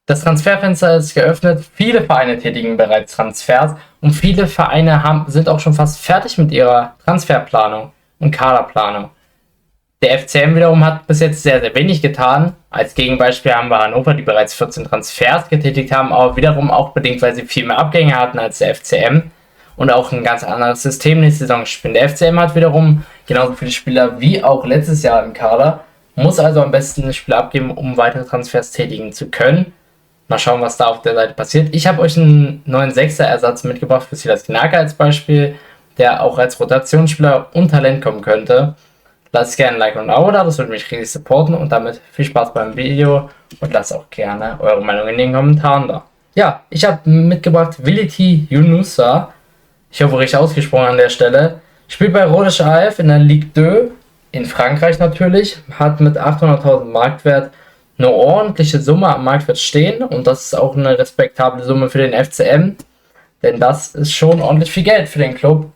Das Transferfenster ist geöffnet. Viele Vereine tätigen bereits Transfers und viele Vereine sind auch schon fast fertig mit ihrer Transferplanung und Kaderplanung. Der FCM wiederum hat bis jetzt sehr, sehr wenig getan. Als Gegenbeispiel haben wir Hannover, die bereits 14 Transfers getätigt haben, aber wiederum auch bedingt, weil sie viel mehr Abgänge hatten als der FCM und auch ein ganz anderes System nächste Saison spielen. Der FCM hat wiederum genauso viele Spieler wie auch letztes Jahr im Kader, muss also am besten Spieler abgeben, um weitere Transfers tätigen zu können. Mal schauen, was da auf der Seite passiert. Ich habe euch einen neuen Sechser-Ersatz mitgebracht für Silas Gnaka als Beispiel, der auch als Rotationsspieler und Talent kommen könnte. Lasst gerne ein Like und ein Abo da, das würde mich riesig supporten und damit viel Spaß beim Video und lasst auch gerne eure Meinung in den Kommentaren da. Ja, ich habe mitgebracht Willity Yunusa, ich hoffe richtig ausgesprochen an der Stelle, spielt bei Rodez AF in der Ligue 2, in Frankreich natürlich, hat mit 800.000 Marktwert eine ordentliche Summe am Marktwert stehen und das ist auch eine respektable Summe für den FCM, denn das ist schon ordentlich viel Geld für den Club.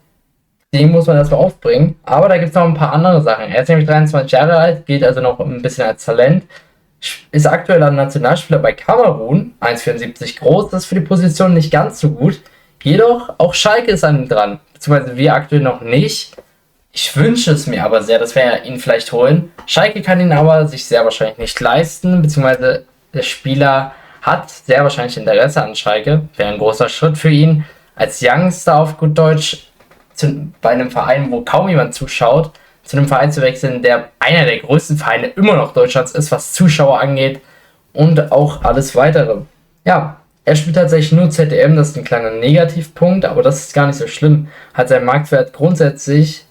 Den muss man erstmal aufbringen, aber da gibt es noch ein paar andere Sachen. Er ist nämlich 23 Jahre alt, gilt also noch ein bisschen als Talent, ist aktueller Nationalspieler bei Kamerun, 1,74 groß, das ist für die Position nicht ganz so gut, jedoch auch Schalke ist an ihm dran, beziehungsweise wir aktuell noch nicht. Ich wünsche es mir aber sehr, dass wir ihn vielleicht holen. Schalke kann ihn aber sich sehr wahrscheinlich nicht leisten, beziehungsweise der Spieler hat sehr wahrscheinlich Interesse an Schalke. Wäre ein großer Schritt für ihn. Als Youngster auf gut Deutsch bei einem Verein, wo kaum jemand zuschaut, zu einem Verein zu wechseln, der einer der größten Vereine immer noch Deutschlands ist, was Zuschauer angeht und auch alles weitere. Ja, er spielt tatsächlich nur ZDM, das ist ein kleiner Negativpunkt, aber das ist gar nicht so schlimm. Hat seinen Marktwert grundsätzlich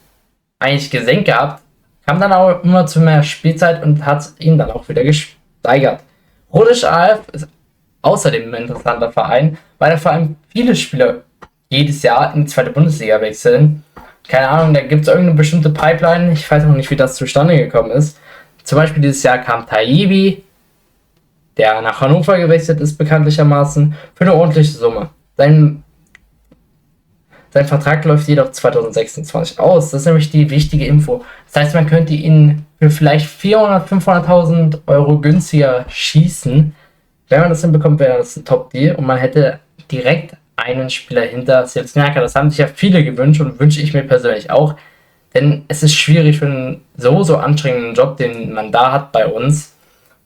eigentlich gesenkt gehabt, kam dann aber immer zu mehr Spielzeit und hat ihn dann auch wieder gesteigert. Rodez AF ist außerdem ein interessanter Verein, weil der vor allem viele Spieler jedes Jahr in die zweite Bundesliga wechseln. Keine Ahnung, da gibt es irgendeine bestimmte Pipeline, ich weiß auch nicht, wie das zustande gekommen ist. Zum Beispiel dieses Jahr kam Taibi, der nach Hannover gewechselt ist, bekanntlichermaßen, für eine ordentliche Summe. Sein Vertrag läuft jedoch 2026 aus. Das ist nämlich die wichtige Info. Das heißt, man könnte ihn für vielleicht 400.000, 500.000 Euro günstiger schießen. Wenn man das hinbekommt, wäre das ein Top-Deal. Und man hätte direkt einen Spieler hinter Silas Gnaka. Das haben sich ja viele gewünscht und wünsche ich mir persönlich auch. Denn es ist schwierig für einen so anstrengenden Job, den man da hat bei uns.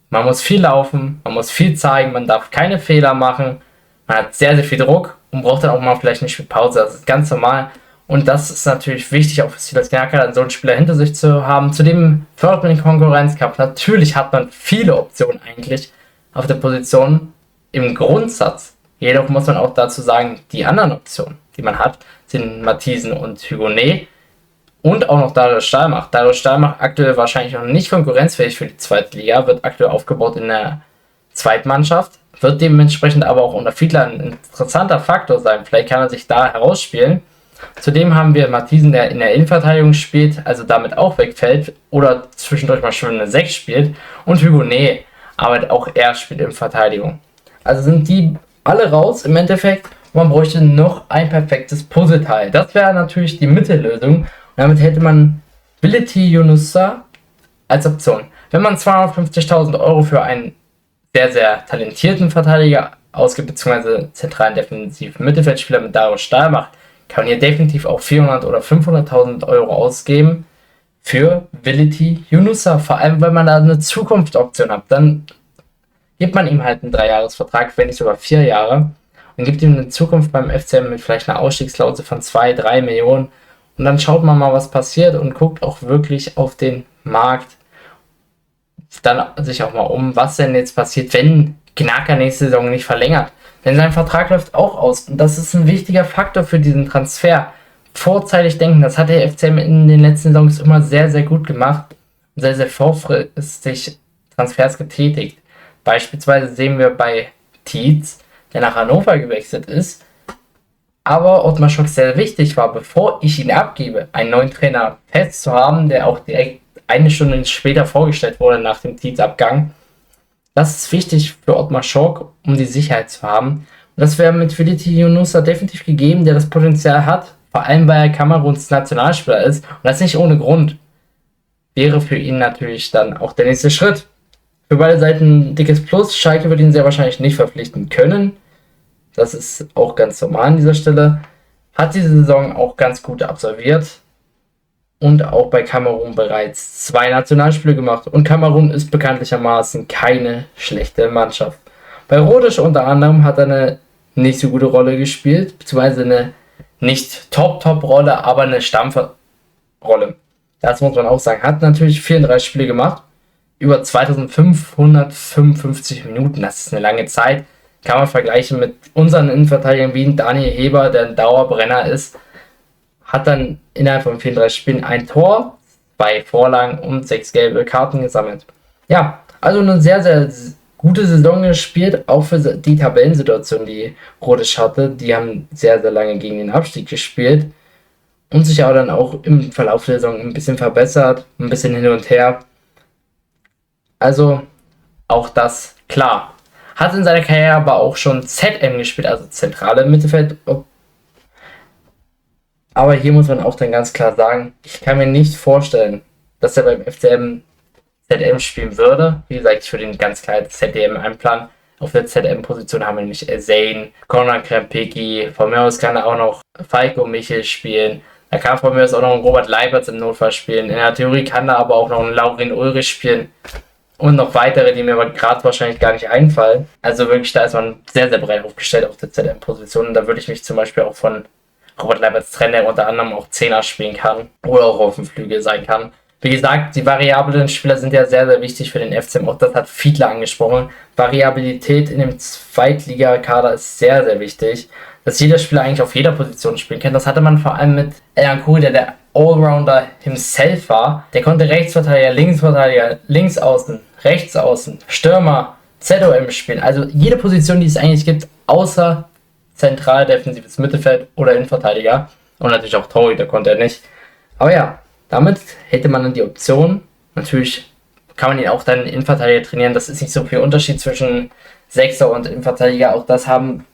Man muss viel laufen, man muss viel zeigen, man darf keine Fehler machen. Man hat sehr, sehr viel Druck und braucht dann auch mal vielleicht nicht viel Pause. Das ist ganz normal. Und das ist natürlich wichtig, auch für Silas Gnaka, dann so einen Spieler hinter sich zu haben. Zudem fördert man den Konkurrenzkampf. Natürlich hat man viele Optionen eigentlich auf der Position im Grundsatz. Jedoch muss man auch dazu sagen, die anderen Optionen, die man hat, sind Matthiesen und Hugonet und auch noch Darius Stahlmach. Darius Stahlmach aktuell wahrscheinlich noch nicht konkurrenzfähig für die zweite Liga, wird aktuell aufgebaut in der Zweitmannschaft. Wird dementsprechend aber auch unter Fiedler ein interessanter Faktor sein. Vielleicht kann er sich da herausspielen. Zudem haben wir Matthiesen, der in der Innenverteidigung spielt, also damit auch wegfällt oder zwischendurch mal schon eine 6 spielt. Und Hugonet, aber auch er spielt in Verteidigung. Also sind die alle raus im Endeffekt. Man bräuchte noch ein perfektes Puzzleteil. Das wäre natürlich die Mittellösung. Und damit hätte man Willity Yunusa als Option. Wenn man 250.000 Euro für einen sehr, sehr talentierten Verteidiger ausgibt, beziehungsweise zentralen defensiven Mittelfeldspieler mit Darius Stahlmach, kann man hier definitiv auch 400.000 oder 500.000 Euro ausgeben für Willity Yunusa. Vor allem, wenn man da eine Zukunftsoption hat, dann gibt man ihm halt einen 3-Jahres-Vertrag, wenn nicht sogar 4 Jahre, und gibt ihm eine Zukunft beim FCM mit vielleicht einer Ausstiegsklausel von 2-3 Millionen. Und dann schaut man mal, was passiert und guckt auch wirklich auf den Markt dann sich auch mal um, was denn jetzt passiert, wenn Gnaka nächste Saison nicht verlängert. Denn sein Vertrag läuft auch aus und das ist ein wichtiger Faktor für diesen Transfer. Vorzeitig denken, das hat der FCM in den letzten Saisons immer sehr, sehr gut gemacht und sehr, sehr vorfristig Transfers getätigt. Beispielsweise sehen wir bei Tietz, der nach Hannover gewechselt ist, aber Ottmar Schock sehr wichtig war, bevor ich ihn abgebe, einen neuen Trainer fest zu haben, der auch direkt eine Stunde später vorgestellt wurde nach dem Tietz-Abgang. Das ist wichtig für Ottmar Schock, um die Sicherheit zu haben. Und das wäre mit Willity Yunusa definitiv gegeben, der das Potenzial hat, vor allem weil er Kameruns Nationalspieler ist. Und das nicht ohne Grund. Wäre für ihn natürlich dann auch der nächste Schritt. Für beide Seiten ein dickes Plus. Schalke wird ihn sehr wahrscheinlich nicht verpflichten können. Das ist auch ganz normal an dieser Stelle. Hat diese Saison auch ganz gut absolviert. Und auch bei Kamerun bereits 2 Nationalspiele gemacht. Und Kamerun ist bekanntlichermaßen keine schlechte Mannschaft. Bei Rhodes unter anderem hat er eine nicht so gute Rolle gespielt, beziehungsweise eine nicht Top-Rolle, aber eine Stammrolle. Das muss man auch sagen. Hat natürlich 34 Spiele gemacht, über 2555 Minuten. Das ist eine lange Zeit. Kann man vergleichen mit unseren Innenverteidigern wie Daniel Heber, der ein Dauerbrenner ist. Hat dann innerhalb von 34 Spielen ein Tor, 2 Vorlagen und 6 gelbe Karten gesammelt. Ja, also eine sehr, sehr gute Saison gespielt, auch für die Tabellensituation, die Rhodes hatte. Die haben sehr, sehr lange gegen den Abstieg gespielt und sich auch dann auch im Verlauf der Saison ein bisschen verbessert, ein bisschen hin und her. Also auch das klar. Hat in seiner Karriere aber auch schon ZM gespielt, also zentrale Mittelfeld. Aber hier muss man auch dann ganz klar sagen, ich kann mir nicht vorstellen, dass er beim FCM ZM spielen würde. Wie gesagt, ich würde ihn ganz klar als ZDM einplanen. Auf der ZM-Position haben wir nämlich Zane, Konrad Krempicki, von mir aus kann er auch noch Falco Michel spielen. Da kann von mir aus auch noch ein Robert Leipertz im Notfall spielen. In der Theorie kann da aber auch noch ein Laurin Ulrich spielen. Und noch weitere, die mir aber gerade wahrscheinlich gar nicht einfallen. Also wirklich, da ist man sehr, sehr breit aufgestellt auf der ZM-Position. Und da würde ich mich zum Beispiel auch von Robert Leipertz trennen, der unter anderem auch Zehner spielen kann. Oder auch auf dem Flügel sein kann. Wie gesagt, die variablen Spieler sind ja sehr, sehr wichtig für den FCM. Auch das hat Fiedler angesprochen. Variabilität in dem Zweitligakader ist sehr, sehr wichtig. Dass jeder Spieler eigentlich auf jeder Position spielen kann. Das hatte man vor allem mit Elan Kuri, der Allrounder himself war. Der konnte Rechtsverteidiger, Linksaußen, Rechtsaußen, Stürmer, ZOM spielen. Also jede Position, die es eigentlich gibt, außer zentral defensives Mittelfeld oder Innenverteidiger. Und natürlich auch Torhüter konnte er nicht. Aber ja, damit hätte man dann die Option. Natürlich kann man ihn auch dann Innenverteidiger trainieren. Das ist nicht so viel Unterschied zwischen Sechser und Innenverteidiger. Auch das haben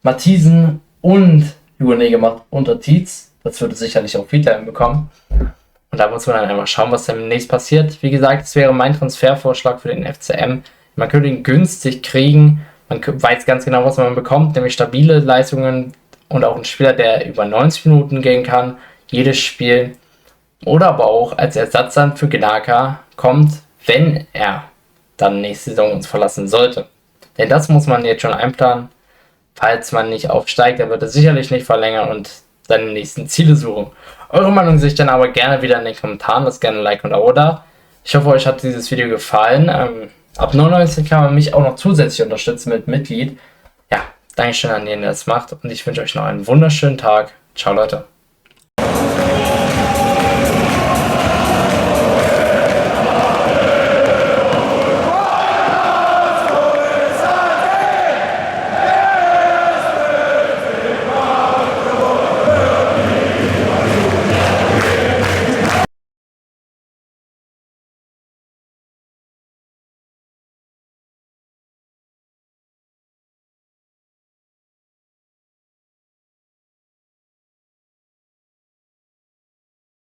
Matthiesen und Juone gemacht unter Tietz. Das würde sicherlich auch Fiedler hinbekommen. Und da muss man dann einmal schauen, was demnächst passiert. Wie gesagt, es wäre mein Transfervorschlag für den FCM. Man könnte ihn günstig kriegen. Man weiß ganz genau, was man bekommt, nämlich stabile Leistungen und auch einen Spieler, der über 90 Minuten gehen kann, jedes Spiel. Oder aber auch als Ersatz dann für Gnaka kommt, wenn er dann nächste Saison uns verlassen sollte. Denn das muss man jetzt schon einplanen. Falls man nicht aufsteigt, dann wird er sicherlich nicht verlängern und seine nächsten Ziele suchen. Eure Meinung sich dann aber gerne wieder in den Kommentaren. Lasst gerne ein Like und ein Abo da. Ich hoffe, euch hat dieses Video gefallen. Ab 99 kann man mich auch noch zusätzlich unterstützen mit Mitglied. Ja, Dankeschön an jeden, der das macht. Und ich wünsche euch noch einen wunderschönen Tag. Ciao, Leute.